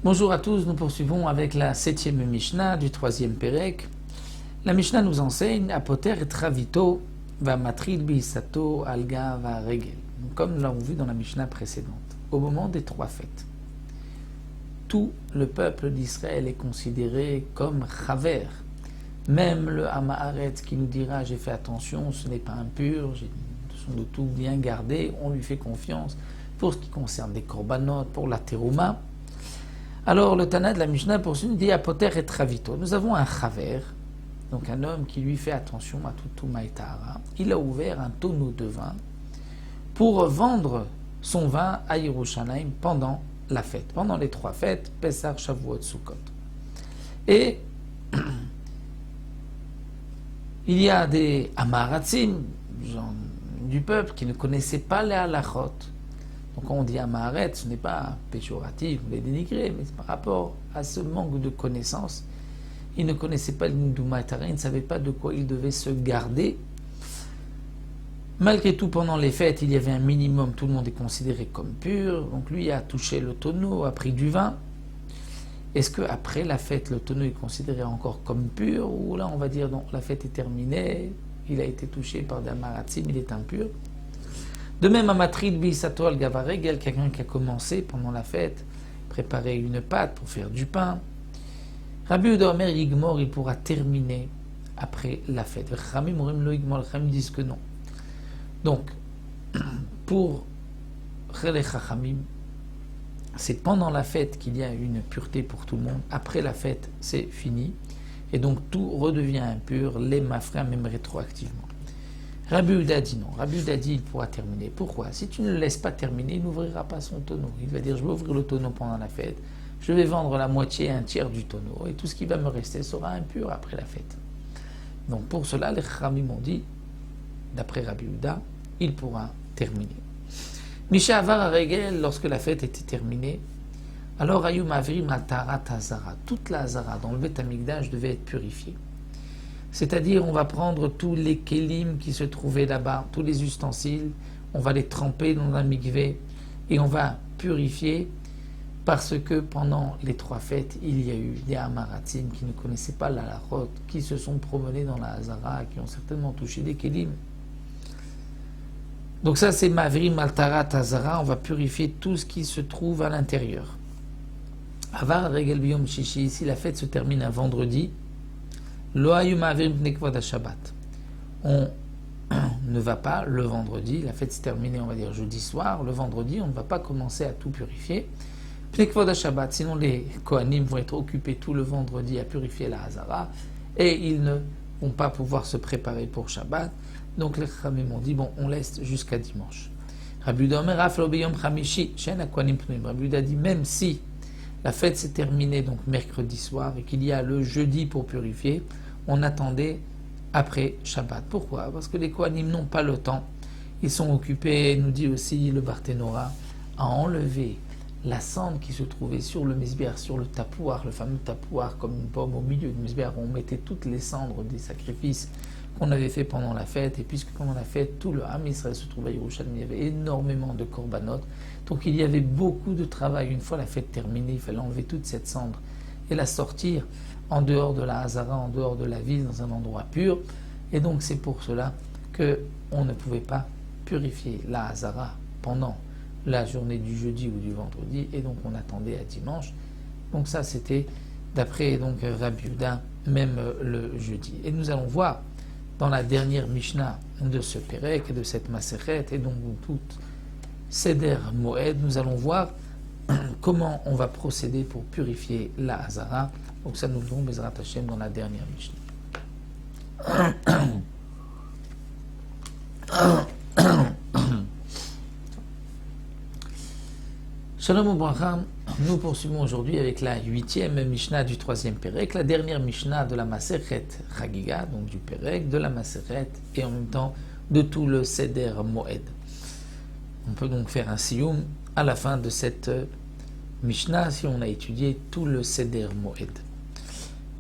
Bonjour à tous, nous poursuivons avec la 7e Mishnah du 3e Pérec. La Mishnah nous enseigne Apoter et Travito va matril bisato alga va regel. Comme nous l'avons vu dans la Mishnah précédente, au moment des 3 fêtes, tout le peuple d'Israël est considéré comme chaver. Même le Hamaharet qui nous dira j'ai fait attention, ce n'est pas impur, j'ai de tout bien gardé, on lui fait confiance pour ce qui concerne les korbanot, pour la terouma. Alors le Tana de la Mishnah poursuit, nous dit Apoter et Travito. Nous avons un chaver, donc un homme qui lui fait attention à tout Maïtara. Il a ouvert un tonneau de vin pour vendre son vin à Yerushalayim pendant la fête, pendant les 3 fêtes, Pessah, Shavuot, Sukkot. Et il y a des Amaratzim, du peuple, qui ne connaissaient pas les halachot. Donc quand on dit Amaharet, ce n'est pas péjoratif, vous les dénigrez, mais c'est par rapport à ce manque de connaissances. Ils ne connaissaient pas le Niduma et Tara, ils ne savaient pas de quoi ils devaient se garder. Malgré tout, pendant les fêtes, il y avait un minimum, tout le monde est considéré comme pur. Donc lui a touché le tonneau, a pris du vin. Est-ce qu'après la fête, le tonneau est considéré encore comme pur? Ou là, on va dire, non, la fête est terminée, il a été touché par des Amaratzim, il est impur. De même, à Matrid Bisato al Gavaregel, quelqu'un qui a commencé pendant la fête, préparer une pâte pour faire du pain. Rabbi Yehuda Omer Yigmor, il pourra terminer après la fête. Les Chachamim disent que non. Donc, pour les Chachamim, c'est pendant la fête qu'il y a une pureté pour tout le monde. Après la fête, c'est fini. Et donc, tout redevient impur, les mafrins, même rétroactivement. Rabbi Yehuda dit non. Rabbi Yehuda dit il pourra terminer. Pourquoi? Si tu ne le laisses pas terminer, il n'ouvrira pas son tonneau. Il va dire je vais ouvrir le tonneau pendant la fête, je vais vendre la moitié, un tiers du tonneau, et tout ce qui va me rester sera impur après la fête. Donc pour cela, les Chachamim ont dit, d'après Rabbi Yehuda, il pourra terminer. Misha Avar Aregel, lorsque la fête était terminée, alors Ayum Avrim Atarat Hazara, toute la Hazara dans le Beth Amikdash devait être purifiée. C'est-à-dire, on va prendre tous les kélim qui se trouvaient là-bas, tous les ustensiles, on va les tremper dans un mikvé et on va purifier parce que pendant les 3 fêtes, il y a eu des Amaratzim qui ne connaissaient pas la halachot, qui se sont promenés dans la Hazara, qui ont certainement touché des kélim. Donc ça, c'est Mavrim Altarat Hazara, on va purifier tout ce qui se trouve à l'intérieur. Avar Regel Biyom Shishi, si la fête se termine un vendredi, on ne va pas le vendredi, la fête s'est terminée, on va dire jeudi soir, le vendredi, on ne va pas commencer à tout purifier. Sinon les Kohanim vont être occupés tout le vendredi à purifier la Hazara et ils ne vont pas pouvoir se préparer pour Shabbat. Donc les Chachamim ont dit, bon, on laisse jusqu'à dimanche. Rabbi Yehuda dit, même si la fête s'est terminée donc mercredi soir et qu'il y a le jeudi pour purifier, on attendait après Shabbat. Pourquoi? Parce que les Kohanim n'ont pas le temps. Ils sont occupés, nous dit aussi le Barthénora, à enlever la cendre qui se trouvait sur le misbéar, sur le tapouar, le fameux tapouar comme une pomme au milieu du misbéar, où on mettait toutes les cendres des sacrifices qu'on avait fait pendant la fête. Et puisque pendant la fête, tout le Ham Israël se trouvait à Yerushalayim, il y avait énormément de korbanot. Donc il y avait beaucoup de travail. Une fois la fête terminée, il fallait enlever toute cette cendre et la sortir en dehors de la Hazara, en dehors de la ville, dans un endroit pur. Et donc c'est pour cela qu'on ne pouvait pas purifier la Hazara pendant la journée du jeudi ou du vendredi, et donc on attendait à dimanche. Donc ça c'était d'après donc Rabbi Yehuda, même le jeudi. Et nous allons voir dans la dernière Mishnah de ce Pérec et de cette Masechet, et donc toute Seder Moed, nous allons voir comment on va procéder pour purifier la Hazara. Donc ça nous le donne Bezrat Hashem dans la dernière Mishnah. Shalom Ubracha, nous poursuivons aujourd'hui avec la 8e Mishnah du 3e Pérec, la dernière Mishnah de la Masechet Chagiga, donc du Pérec, de la Masechet et en même temps de tout le Seder Moed. On peut donc faire un siyum à la fin de cette Mishnah si on a étudié tout le Seder Moed.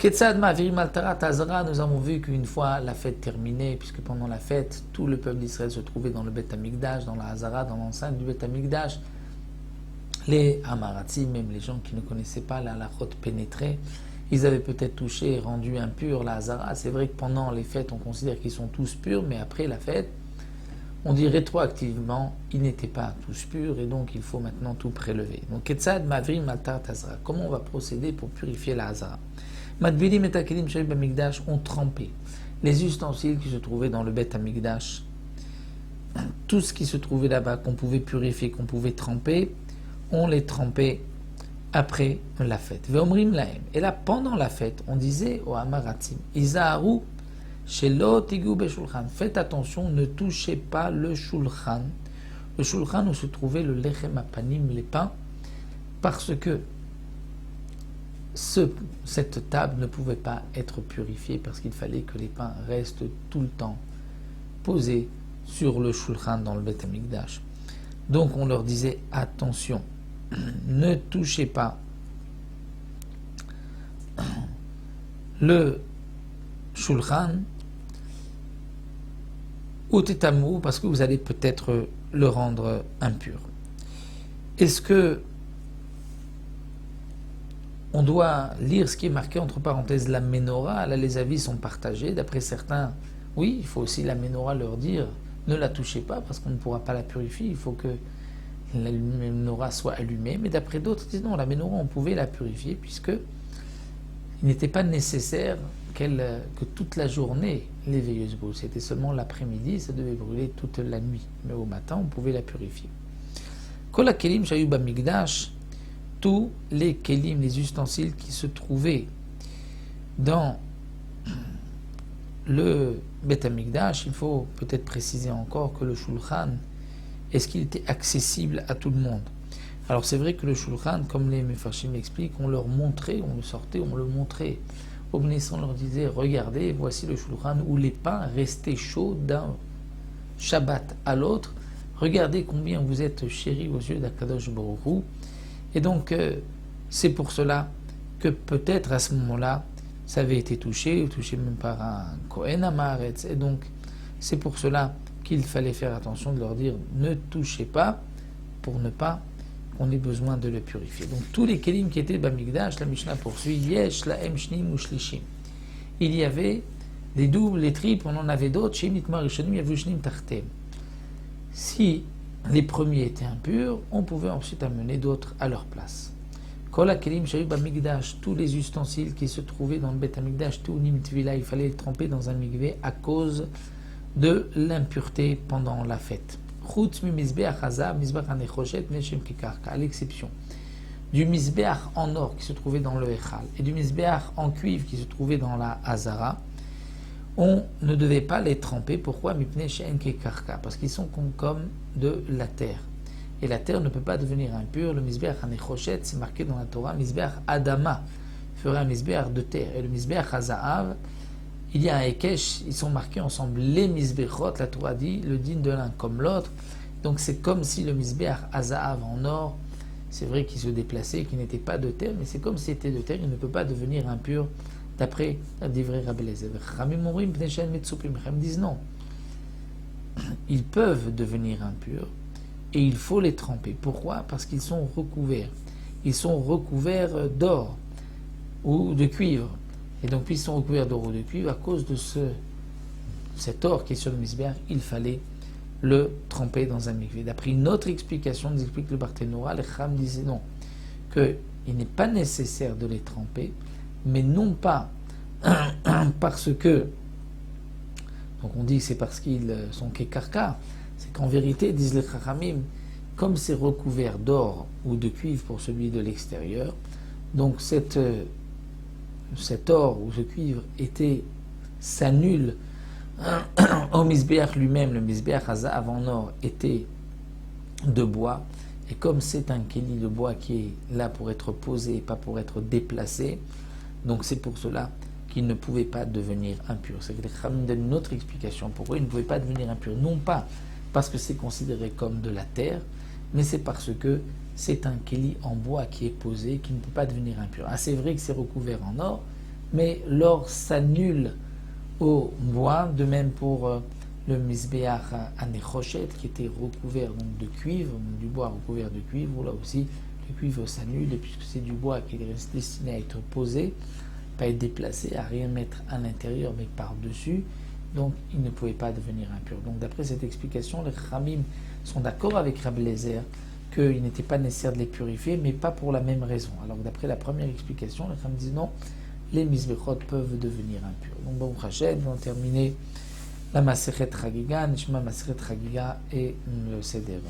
Ketzad Ma'avirim al Tarat Hazara, nous avons vu qu'une fois la fête terminée, puisque pendant la fête, tout le peuple d'Israël se trouvait dans le Beth Amikdash, dans la Hazara, dans l'enceinte du Beth Amikdash. Les Hamaratim, même les gens qui ne connaissaient pas la halachot pénétrée, ils avaient peut-être touché et rendu impur la Hazara. C'est vrai que pendant les fêtes, on considère qu'ils sont tous purs, mais après la fête, on dit rétroactivement, ils n'étaient pas tous purs et donc il faut maintenant tout prélever. Donc, Ketzad Ma'avrim al Tarat Hazara. Comment on va procéder pour purifier la Hazara? Madbilim et Akelim Shayib Amigdash ont trempé les ustensiles qui se trouvaient dans le Beth Amigdash. Tout ce qui se trouvait là-bas, qu'on pouvait purifier, qu'on pouvait tremper, on les trempait après la fête. Ve'omrim lahem. Et là, pendant la fête, on disait aux Hamaratim, Izaharu shelo tigu beshulchan. Faites attention, ne touchez pas le shulchan. Le shulchan où se trouvait le lechem apanim, les pains, parce que cette table ne pouvait pas être purifiée parce qu'il fallait que les pains restent tout le temps posés sur le shulchan dans le Beth Amikdash. Donc on leur disait attention, ne touchez pas le shulchan ou tétamou parce que vous allez peut-être le rendre impur. Est-ce que on doit lire ce qui est marqué entre parenthèses la menorah? Là, les avis sont partagés. D'après certains, oui, il faut aussi la menorah leur dire ne la touchez pas parce qu'on ne pourra pas la purifier. Il faut que la menorah soit allumée. Mais d'après d'autres, ils disent non, la menorah, on pouvait la purifier puisque il n'était pas nécessaire que toute la journée les veilleuses brûlent. C'était seulement l'après-midi, ça devait brûler toute la nuit. Mais au matin, on pouvait la purifier. Kol hakelim shayu bamikdash, tous les kelim, les ustensiles qui se trouvaient dans le Beth Amikdash, il faut peut-être préciser encore que le shulchan, est-ce qu'il était accessible à tout le monde? Alors c'est vrai que le shulchan, comme les Mefarshim expliquent, on leur montrait, on le sortait, on le montrait. Au Bnesson, on leur disait, regardez, voici le shulchan où les pains restaient chauds d'un Shabbat à l'autre. Regardez combien vous êtes chéris aux yeux d'Akadosh Baruch Hu. Et donc, c'est pour cela que peut-être à ce moment-là, ça avait été touché, ou touché même par un Kohen Amaretz. Et donc, c'est pour cela qu'il fallait faire attention de leur dire ne touchez pas, pour ne pas qu'on ait besoin de le purifier. Donc, tous les kelim qui étaient Bamikdash, la Mishnah poursuit, Yesh, la Shnim ou Shlishim. Il y avait les doubles, les triples, on en avait d'autres, Shem Nitmar Rishonim, Yavushnim Tartem. Si les premiers étaient impurs, on pouvait ensuite amener d'autres à leur place. Kol hakelim shayu bamikdash, tous les ustensiles qui se trouvaient dans le Beth Amikdash, tunim tvila, il fallait les tremper dans un mikvé à cause de l'impureté pendant la fête. Chutz mi mizbeach hazav, mizbeach hanechoshet, neshem kikarka, à l'exception du mizbeach en or qui se trouvait dans le Echal et du mizbeach en cuivre qui se trouvait dans la Hazara, on ne devait pas les tremper. Pourquoi? Parce qu'ils sont comme de la terre. Et la terre ne peut pas devenir impure. Le misbeach hanechoshet, c'est marqué dans la Torah, misbeach adama, ferait un misbeach de terre. Et le misbeach hazaav, il y a un ekesh, ils sont marqués ensemble. Les misbechot, la Torah dit, le digne de l'un comme l'autre. Donc c'est comme si le misbeach hazaav en or, c'est vrai qu'il se déplaçait, qu'il n'était pas de terre, mais c'est comme s'il était de terre, il ne peut pas devenir impur. D'après Divrei Rabbi Eliezer, ils disent non. Ils peuvent devenir impurs et il faut les tremper. Pourquoi? Parce qu'ils sont recouverts. Ils sont recouverts d'or ou de cuivre. Et donc, puisqu'ils sont recouverts d'or ou de cuivre, à cause de cet or qui est sur le misbéach, il fallait le tremper dans un mikvé. D'après une autre explication, nous explique le Barthénora, les Cham disaient non, qu'il n'est pas nécessaire de les tremper, mais non pas parce que, donc on dit que c'est parce qu'ils sont kekarka, c'est qu'en vérité, disent les Chachamim, comme c'est recouvert d'or ou de cuivre pour celui de l'extérieur, donc cet or ou ce cuivre s'annule au misbéach lui-même. Le misbéach hazav en or était de bois, et comme c'est un kéli de bois qui est là pour être posé et pas pour être déplacé, donc c'est pour cela qu'il ne pouvait pas devenir impur. C'est que les Chachamim donnent une autre explication pourquoi il ne pouvait pas devenir impur, non pas parce que c'est considéré comme de la terre, mais c'est parce que c'est un kéli en bois qui est posé, qui ne peut pas devenir impur. Ah, c'est vrai que c'est recouvert en or, mais l'or s'annule au bois, de même pour le Mizbeach à Nechoshet, qui était recouvert donc, de cuivre, du bois recouvert de cuivre, là aussi le cuivre s'annule, et puisque c'est du bois qui est destiné à être posé, pas être déplacé, à rien mettre à l'intérieur, mais par-dessus, donc il ne pouvait pas devenir impur. Donc d'après cette explication, les Khamim sont d'accord avec Rabbi Eliezer qu'il n'était pas nécessaire de les purifier, mais pas pour la même raison. Alors d'après la première explication, les Khamim disent non, les Mizbechot peuvent devenir impurs. Donc bon, Hachem, ils ont terminé la Masechet Chagiga, Nishma Masechet Chagiga et le Seder.